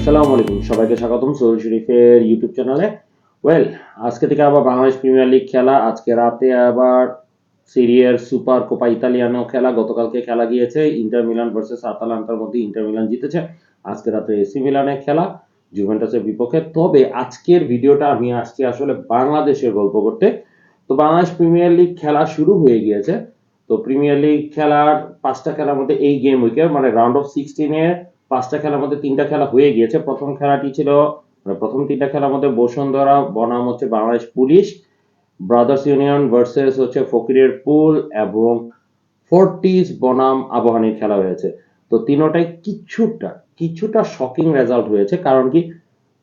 আসসালামু আলাইকুম, সবাইকে স্বাগতম সোহেল শরীফের ইউটিউব চ্যানেলে। আজকে থেকে আবার বাংলাদেশ প্রিমিয়ার লিগ খেলা। আজকে রাতে আবার সিরিয়ার সুপার কোপা ইতালিয়ানো খেলা। গতকালকে খেলা গিয়েছে ইন্টার মিলান ভার্সেস আতালান্তার মধ্যে। ইন্টার মিলান জিতেছে। আজকে রাতে এসি মিলানের খেলা জুভেন্টাসের বিপক্ষে। তবে আজকের ভিডিওটা আমি আসছি আসলে বাংলাদেশের গল্প করতে। তো বাংলাদেশ প্রিমিয়ার লিগ খেলা শুরু হয়ে গিয়েছে। তো প্রিমিয়ার লিগ খেলার 5টা খেলার মধ্যে এই গেম উইকের মানে রাউন্ড অফ 16-এর 5টা খেলার মধ্যে 3টা খেলা হয়ে গিয়েছে। প্রথম খেলাটি ছিল প্রথম 3টা খেলার মধ্যে বসুন্ধরা বনাম হচ্ছে Bangladesh police, brothers union versus হচ্ছে ফকিরের পুল এবং ফোর্টিস বনাম আবাহনীর খেলা হয়েছে। তো তিনোটাই কিছুটা শকিং রেজাল্ট হয়েছে। কারণ কি,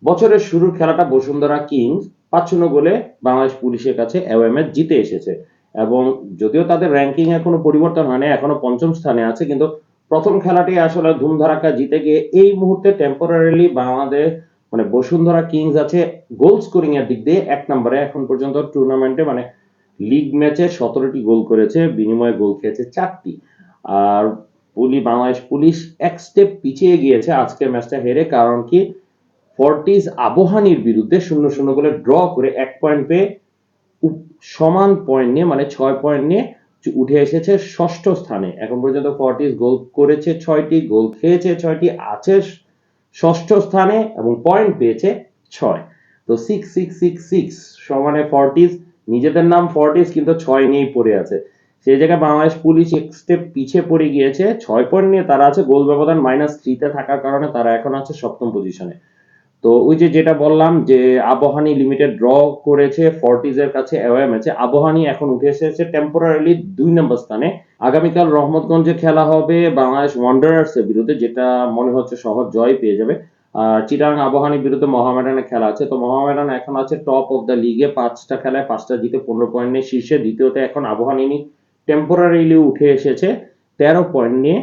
বছরের শুরুর খেলাটা বসুন্ধরা কিংস 5-0 গোলে বাংলাদেশ পুলিশের কাছে অ্যাওয়ে ম্যাচ জিতে এসেছে এবং যদিও তাদের র্যাঙ্কিং এখনো পরিবর্তন হয়নি, এখনো পঞ্চম স্থানে আছে, কিন্তু প্রথম খেলাটি আসলে ধুমধারাক্কা জিতে গিয়ে এই মুহূর্তে টেম্পোরারিলি বাংলাদেশ মানে বসুন্ধরা কিংস আছে গোল স্কোরিং এর দিক দিয়ে 1 নম্বরে। এখন পর্যন্ত টুর্নামেন্টে মানে লিগ ম্যাচে 17টি গোল করেছে, বিনিময়ে গোল খেয়েছে 4টি। আর বাংলাদেশ পুলিশ এক স্টেপ পিছিয়ে গিয়েছে আজকের ম্যাচটা হেরে। কারণ কি, ফোর্টিস আবাহনীর বিরুদ্ধে 0-0 গোলে ড্র করে 1 পয়েন্ট পেয়ে সমান পয়েন্ট নিয়ে মানে 6 পয়েন্ট নিয়ে উঠে এসেছে ষষ্ঠ স্থানে। এখন পর্যন্ত ফোর্টিস গোল করেছে 6টি, গোল খেয়েছে 6টি, আছে ষষ্ঠ স্থানে এবং পয়েন্ট পেয়েছে 6। তো 6-6-6-6 সমানে ফোর্টিস, নিজেদের নাম ফোর্টিস কিন্তু 6 নিয়েই পড়ে আছে। সেই জায়গায় বাংলাদেশ পুলিশ এক স্টেপ পিছিয়ে পড়ে গিয়েছে, 6 পয়েন্ট নিয়ে তারা আছে, গোল ব্যবধান -3-তে থাকার কারণে তারা এখন আছে সপ্তম পজিশনে। তো ওই যেটা বললাম যে আবাহনী লিমিটেড ড্র করেছে ফোর্টিস এর কাছে অ্যাওয়ে ম্যাচে। আবাহনী এখন উঠে এসেছে টেম্পোরারিলি 2 নম্বর স্থানে। আগামীকাল রহমতগঞ্জে খেলা হবে বাংলাদেশ ওয়ান্ডারার্স এর বিরুদ্ধে, যেটা মনে হচ্ছে সহজ জয় পেয়ে যাবে। আর চিটাগাং আবাহনীর বিরুদ্ধে মোহামেডানে খেলা আছে। তো মোহামেডান এখন আছে টপ অফ দ্য লিগে, 5টা খেলায় 5টা জিতে 15 পয়েন্ট নিয়ে শীর্ষে। দ্বিতীয়তে এখন আবাহনী টেম্পোরারিলি উঠে এসেছে 13 পয়েন্ট নিয়ে,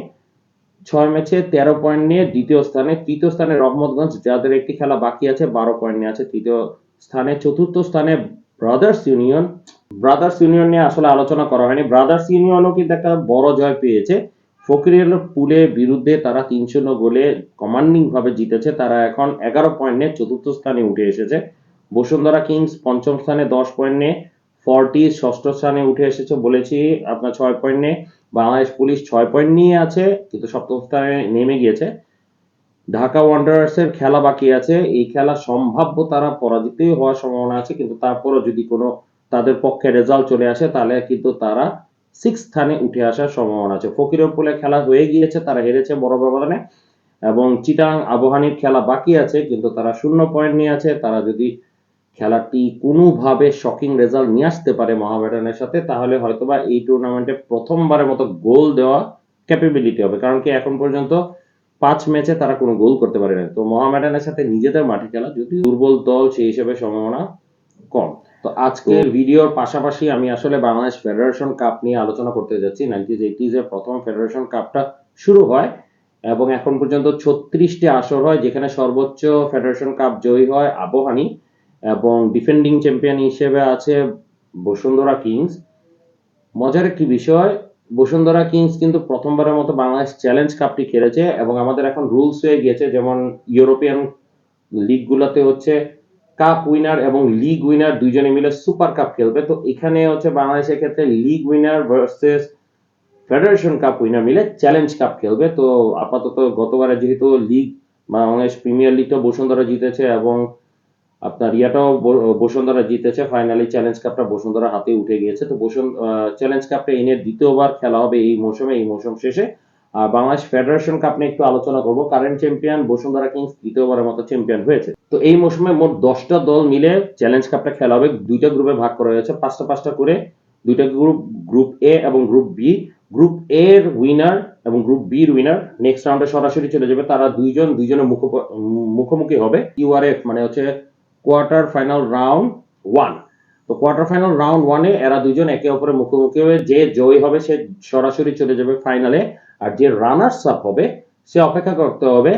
6 ম্যাচে 13 পয়েন্ট নিয়ে দ্বিতীয় স্থানে। তৃতীয় স্থানে রহমতগঞ্জ, যাদের একটি খেলা বাকি আছে, 12 পয়েন্ট নিয়ে আছে তৃতীয় স্থানে। চতুর্থ স্থানে ব্রাদার্স ইউনিয়ন নিয়ে আসলে আলোচনা করা হয়নি। ব্রাদার্স ইউনিয়নও কিন্তু একটা বড় জয় পেয়েছে ফকিরের পুলের বিরুদ্ধে। তারা 3-0 গোলে কমান্ডিং ভাবে জিতেছে। তারা এখন 11 পয়েন্ট নিয়ে চতুর্থ স্থানে উঠে এসেছে। বসুন্ধরা কিংস পঞ্চম স্থানে 10 পয়েন্ট নিয়ে, ফোর্টিস ষষ্ঠ স্থানে উঠে এসেছে বলেছি আপনার 6 পয়েন্ট নিয়ে। বাংলাদেশ পুলিশ 6 পয়েন্ট নিয়ে আছে কিন্তু সপ্তম স্থানে নেমে গিয়েছে। ঢাকা ওয়ান্ডারার্স এর খেলা বাকি আছে, এই খেলা সম্ভাব্য তারা পরাজিতই হওয়ার সম্ভাবনা আছে, কিন্তু তারপরও যদি কোনো তাদের পক্ষে রেজাল্ট চলে আসে তাহলে কিন্তু তারা 6 স্থানে উঠে আসার সম্ভাবনা আছে। ফকিরপুলে খেলা হয়ে গিয়েছে, তারা হেরেছে বড় ব্যবধানে। এবং চিটাং আবাহনীর খেলা বাকি আছে, কিন্তু তারা 0 পয়েন্ট নিয়ে আছে। তারা যদি খেলাটি কোনোভাবে শকিং রেজাল্ট নিয়ে আসতে পারে মোহামেডানের সাথে, তাহলে হয়তোবা এই টুর্নামেন্টে প্রথমবারের মতো গোল দেওয়া ক্যাপাবিলিটি হবে। কারণ কি, এখন পর্যন্ত 5 ম্যাচে তারা কোনো গোল করতে পারে না। তো মোহামেডানের সাথে নিজেদের মাঠে খেলা, যদি দুর্বল দল সেই হিসেবে সম্ভাবনা কম। তো আজকের ভিডিওর পাশাপাশি আমি আসলে বাংলাদেশ ফেডারেশন কাপ নিয়ে আলোচনা করতে যাচ্ছি। 1980s এর প্রথম ফেডারেশন কাপটা শুরু হয় এবং এখন পর্যন্ত 36টি আসর হয়, যেখানে সর্বোচ্চ ফেডারেশন কাপ জয়ী হয় আবাহনী এবং ডিফেন্ডিং চ্যাম্পিয়ন হিসেবে আছে বসুন্ধরা কিংস। মজার একটি বিষয়, বসুন্ধরা কিংস কিন্তু প্রথমবারের মতো বাংলাদেশ চ্যালেঞ্জ কাপটি খেলেছে এবং আমাদের এখন রুলস হয়ে গিয়েছে, যেমন ইউরোপিয়ান লিগগুলোতে হচ্ছে কাপ উইনার এবং লিগ উইনার দুইজনে মিলে সুপার কাপ খেলবে। তো এখানে হচ্ছে বাংলাদেশের ক্ষেত্রে league winner versus federation cup winner মিলে চ্যালেঞ্জ কাপ খেলবে। তো আপাতত গতবারে যেহেতু লিগ বাংলাদেশ প্রিমিয়ার লিগটা বসুন্ধরা জিতেছে এবং আপনার ইয়াটাও বসুন্ধরা জিতেছে, ফাইনালি চ্যালেঞ্জ কাপটা বসুন্ধরা হাতে উঠে গিয়েছে। তো চ্যালেঞ্জ কাপটা এনে দ্বিতীয়বার খেলা হবে এই মৌসুম শেষে। আর বাংলাদেশ ফেডারেশন কাপ নিয়ে একটু আলোচনা করব। কারেন্ট চ্যাম্পিয়ন বসুন্ধরা কিংস দ্বিতীয়বারের মতো চ্যাম্পিয়ন হয়েছে। তো এই মৌসুমে মোট 10টা দল মিলে চ্যালেঞ্জ কাপটা খেলা হবে। 2টা গ্রুপে ভাগ করা হয়েছে, 5টা করে। 2টা গ্রুপ এ এবং গ্রুপ বি। গ্রুপ এ এর উইনার এবং গ্রুপ বি এর উইনার নেক্সট রাউন্ডে সরাসরি চলে যাবে। তারা দুইজনের মুখোমুখি হবে কিউআরএফ মানে হচ্ছে কোয়ার্টার ফাইনাল রাউন্ড 1। তো কোয়ার্টার ফাইনাল রাউন্ড 1-এ এরা দুইজন একে অপরের মুখোমুখি হবে। যে জয়ী হবে সে সরাসরি চলে যাবে ফাইনালে, আর যে রানার্স আপ হবে সে অপেক্ষা করতে হবে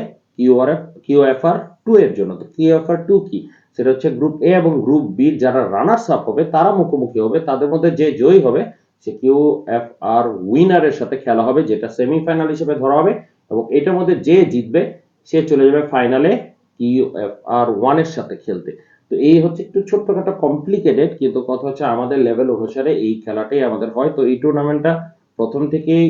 কিউএফআর 2 এর জন্য। তো কিউএফআর 2 কি, সেটা হচ্ছে গ্রুপ এ এবং গ্রুপ বি যারা রানার্স আপ হবে তারা মুখোমুখি হবে। তাদের মধ্যে যে জয়ী হবে সে কিউএফআর উইনারের সাথে খেলা হবে, যেটা সেমিফাইনাল হিসেবে ধরা হবে এবং এটার মধ্যে যে জিতবে সে চলে যাবে ফাইনালে QFR1 এর সাথে খেলতে। তো এই হচ্ছে একটু ছোট্টখাটো কমপ্লিকেটেড, কিন্তু কথা হচ্ছে আমাদের লেভেল অনুসারে এই খেলাটাই আমাদের হয়। তো এই টুর্নামেন্টটা প্রথম থেকেই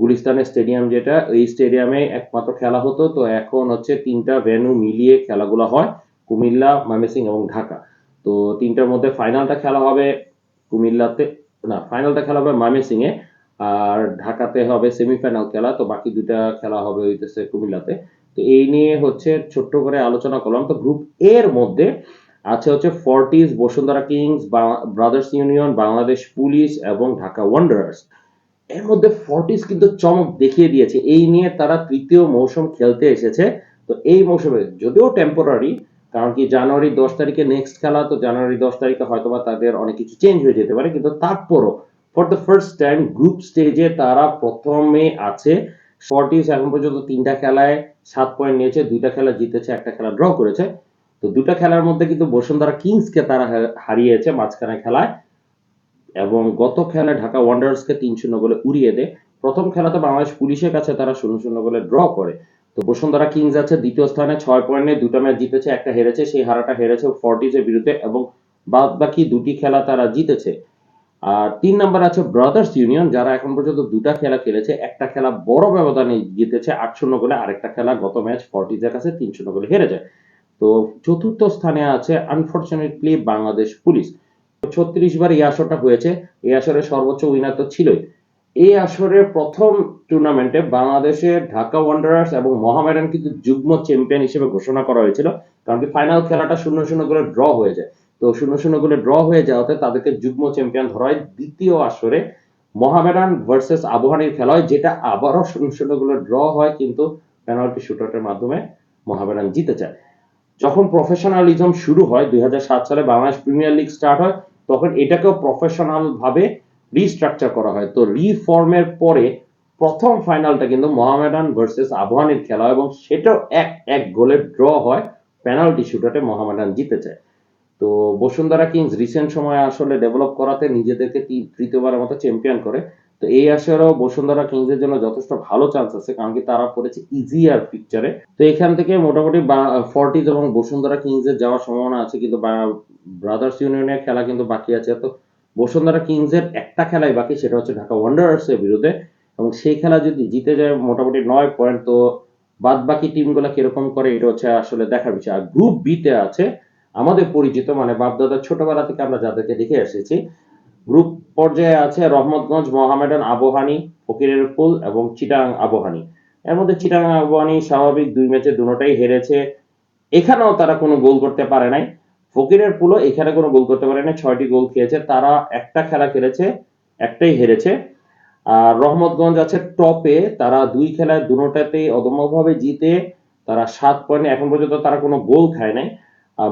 গুলিস্তানের স্টেডিয়াম, যেটা এই স্টেডিয়ামে একমাত্র খেলা হতো, তো এখন হচ্ছে 3টা ভেন্যু মিলিয়ে খেলাগুলো হয়, কুমিল্লা, ময়মনসিংহ এবং ঢাকা। তো 3টার মধ্যে ফাইনালটা খেলা হবে কুমিল্লাতে, না ফাইনালটা খেলা হবে ময়মনসিংহে, আর ঢাকাতে হবে সেমিফাইনাল খেলা। তো বাকি 2টা খেলা হবে হইতেছে কুমিল্লাতে। তো এই নিয়ে হচ্ছে ছোট্ট করে আলোচনা করলাম। তো গ্রুপ এর মধ্যে আছে হচ্ছে Fortis, Bashundhara Kings, Brothers Union, Bangladesh Police এবং ঢাকা ওয়ান্ডারার্স। এর মধ্যে ফর্টিস কিন্তু চমক দেখিয়ে দিয়েছে, এই নিয়ে তারা তৃতীয় মৌসুম খেলতে এসেছে। তো এই মৌসুমে যদিও টেম্পোরারি, কারণ কি জানুয়ারি 10 তারিখে নেক্সট খেলা, তো জানুয়ারি 10 তারিখে হয়তোবা তাদের অনেক কিছু চেঞ্জ হয়ে যেতে পারে, কিন্তু তারপরও for the first time group স্টেজে তারা প্রথমে আছে। ফর্টিস এখন পর্যন্ত 3টা খেলায় 7 পয়েন্ট নিয়েছে, 2টা খেলা জিতেছে, একটা খেলা ড্র করেছে। তো 2টা খেলার মধ্যে কিন্তু বসুন্ধরা কিংসকে তারা হারিয়েছে মাঝখানে খেলায়, এবং গত খেলায় ঢাকা ওয়ান্ডারার্সকে 3-0 গোলে উড়িয়ে দেয়। প্রথম খেলাতে বাংলাদেশ পুলিশের কাছে তারা 0-0 গোলে ড্র করে। তো বসুন্ধরা কিংস আছে দ্বিতীয় স্থানে 6 পয়েন্ট নিয়ে, 2টা ম্যাচ জিতেছে, একটা হেরেছে, সেই হারাটা হেরেছে ফর্টিজের বিরুদ্ধে, এবং বাদ বাকি 2টি খেলা তারা জিতেছে। আর 3 নম্বর আছে ব্রাদার্স ইউনিয়ন, যারা এখন পর্যন্ত 2টা খেলা খেলেছে, একটা খেলা বড় ব্যবধানে জিতেছে 8-0 গোলে, আরেকটা খেলা গত ম্যাচ ফর্টিজের কাছে 3-0 গোলে হেরে যায়। তো চতুর্থ স্থানে আছে আনফরচুনেটলি বাংলাদেশ পুলিশ। 36 বার এই আসরটা হয়েছে, এই আসরের সর্বোচ্চ উইনার তো ছিলই। এই আসরের প্রথম টুর্নামেন্টে বাংলাদেশের ঢাকা ওয়ান্ডারার্স এবং মোহামেডান কিন্তু যুগ্ম চ্যাম্পিয়ন হিসেবে ঘোষণা করা হয়েছিল, কারণ কি ফাইনাল খেলাটা 0-0 করে ড্র হয়ে যায়। তো 0-0 করে ড্র হয়ে যাওয়াতে তাদেরকে যুগ্ম চ্যাম্পিয়ন ধরা হয়। দ্বিতীয় আসরে মোহামেডান ভার্সেস আবাহনীর খেলা হয়, যেটা আবারও 0-0 করে ড্র হয়, কিন্তু পেনাল্টি শুটআউটের মাধ্যমে মোহামেডান জিতে যায়। যখন প্রফেশনালিজম শুরু হয় 2007 সালে, বাংলাদেশ প্রিমিয়ার লিগ স্টার্ট হয়, তখন এটাকেও প্রফেশনাল ভাবে রিস্ট্রাকচার করা হয়। তো রিফর্মের পরে প্রথম ফাইনালটা কিন্তু মোহামেডান ভার্সেস আবাহনীর খেলা, এবং সেটাও 1-1 গোলে ড্র হয়, পেনাল্টি শুটআউটে মোহামেডান জিতে যায়। তো বসুন্ধরা কিংস রিসেন্ট সময়ে আসলে ডেভেলপ করাতে নিজেদেরকে তৃতীয়বারের মতো চ্যাম্পিয়ন করে। তো এই আসরেও বসুন্ধরা কিংসের জন্য যথেষ্ট ভালো চান্স আছে, কারণ কি তারা পড়েছে ইজিয়ার পিকচারে। তো এখান থেকে মোটামুটি ফর্টিজ এবং বসুন্ধরা কিংসের যাওয়ার সম্ভাবনা আছে, কিন্তু ব্রাদার্স ইউনিয়নের খেলা কিন্তু বাকি আছে। তো বসুন্ধরা কিংসের একটা খেলাই বাকি, সেটা হচ্ছে ঢাকা ওয়ান্ডারার্স এর বিরুদ্ধে, এবং সেই খেলা যদি জিতে যায় মোটামুটি 9 পয়েন্ট। তো বাদ বাকি টিমগুলো কিরকম করে এটা হচ্ছে আসলে দেখার বিষয়। আর গ্রুপ বি তে আছে আমাদের পরিচিত, মানে বাপদাদা ছোটবেলা থেকে আমরা যাদেরকে দেখে এসেছি, গ্রুপ পর্যায়ে আছে রহমতগঞ্জ, মোহামেডান, আবাহনী, ফকিরের পুল এবং চিটাগাং আবাহনী। এর মধ্যে চিটাগাং আবাহনী স্বাভাবিক 2 ম্যাচে দুটোটাই হেরেছে, এখানেও তারা কোনো গোল করতে পারে নাই। ফকিরের পুলও এখানে কোনো গোল করতে পারে নাই, 6টি গোল খেয়েছে। তারা একটা খেলা খেলেছে, একটাই হেরেছে। আর রহমতগঞ্জ আছে টপে, তারা 2 খেলায় দুটোটাতেই অদম্যভাবে জিতে তারা 7 পয়েন্ট, এখন পর্যন্ত তারা কোনো গোল খায় নাই।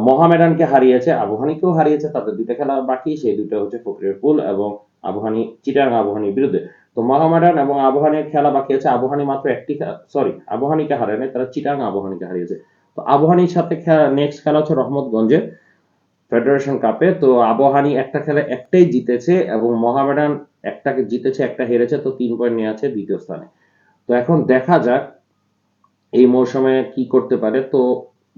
মোহামেডানকে হারিয়েছে, আবাহনীকেও হারিয়েছে, তাদের 2টা খেলা বাকি, সেই 2টা হচ্ছে ফকিরের পুল এবং আবাহনী, চিটাগাং আবাহনীর বিরুদ্ধে। তো মোহামেডান এবং আবাহনীর খেলা বাকি আছে, আবাহনী মাত্র একটি, সরি আবাহনীকে হারায় নাই, তারা চিটাগাং আবাহনীকে হারিয়েছে। তো আবাহনীর সাথে নেক্সট খেলা হচ্ছে রহমতগঞ্জের ফেডারেশন কাপে। তো আবাহনী একটা খেলা একটাই জিতেছে, এবং মোহামেডান একটাকে জিতেছে, একটা হেরেছে, তো 3 পয়েন্ট নিয়ে আছে দ্বিতীয় স্থানে। তো এখন দেখা যাক এই মৌসুমে কি করতে পারে। তো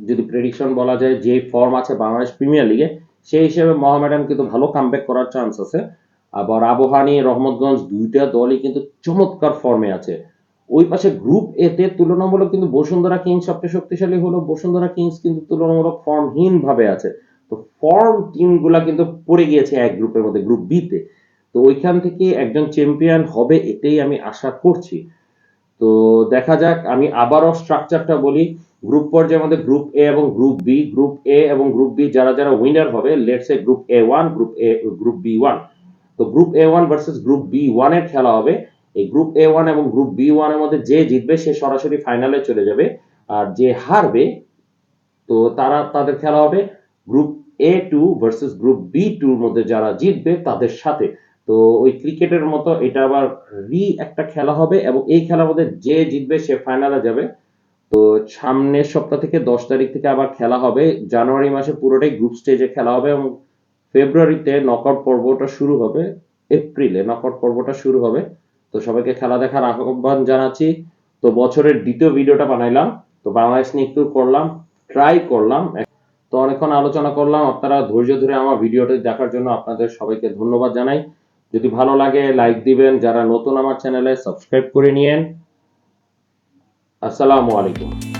যদি প্রেডিকশন বলা যায়, যে ফর্ম আছে বাংলাদেশ প্রিমিয়ার লিগে, সেই হিসেবে মোহামেডান কিন্তু ভালো কামব্যাক করার চান্স আছে। আবার আবাহনী, রহমতগঞ্জ 2টা দলই কিন্তু চমৎকার ফর্মে আছে। ওই পাশে গ্রুপ এ তে তুলনামূলক কিন্তু বসুন্ধরা কিংস সবচেয়ে শক্তিশালী হলো, বসুন্ধরা কিংস কিন্তু তুলনামূলক ফর্মহীন ভাবে আছে। তো ফর্ম টিমগুলা কিন্তু পড়ে গিয়েছে এক গ্রুপের মধ্যে, গ্রুপ বি তে। তো ওইখান থেকে একজন চ্যাম্পিয়ন হবে, এটাই আমি আশা করছি। তো দেখা যাক, আমি আবারও স্ট্রাকচারটা বলি। গ্রুপ পর্যায়ে আমাদের গ্রুপ এ এবং গ্রুপ বি, গ্রুপ এ এবং গ্রুপ বি যারা যারা উইনার হবে, let's say group A1, group B1। তো group A1 versus group B1 এর খেলা হবে। এই গ্রুপ A1 এবং গ্রুপ B1 এর মধ্যে যে জিতবে সে সরাসরি ফাইনালে চলে যাবে, আর যে হারবে তো তাদের খেলা হবে group A2 versus group B2 এর মধ্যে যারা জিতবে তাদের সাথে। তো ওই ক্রিকেটের মতো এটা আবার একটা খেলা হবে, এবং এই খেলার মধ্যে যে জিতবে সে ফাইনালে যাবে। তো সামনের সপ্তাহ থেকে 10 তারিখ থেকে আবার খেলা হবে, জানুয়ারি মাসে পুরোটাই গ্রুপ স্টেজে খেলা হবে, এবং ফেব্রুয়ারিতে নকআউট পর্বটা শুরু হবে, এপ্রিলে নকআউট পর্বটা শুরু হবে। তো সবাইকে খেলা দেখার আহ্বান জানাচ্ছি। তো বছরের দ্বিতীয় ভিডিওটা বানাইলাম, তো বাংলাদেশ নিয়ে একটু করলাম, ট্রাই করলাম। তো অনেকক্ষণ আলোচনা করলাম, আপনারা ধৈর্য ধরে আমার ভিডিওটি দেখার জন্য আপনাদের সবাইকে ধন্যবাদ জানাই। যদি ভালো লাগে লাইক দিবেন, যারা নতুন আমার চ্যানেলে সাবস্ক্রাইব করে নিয়েন। আসসালামু আলাইকুম।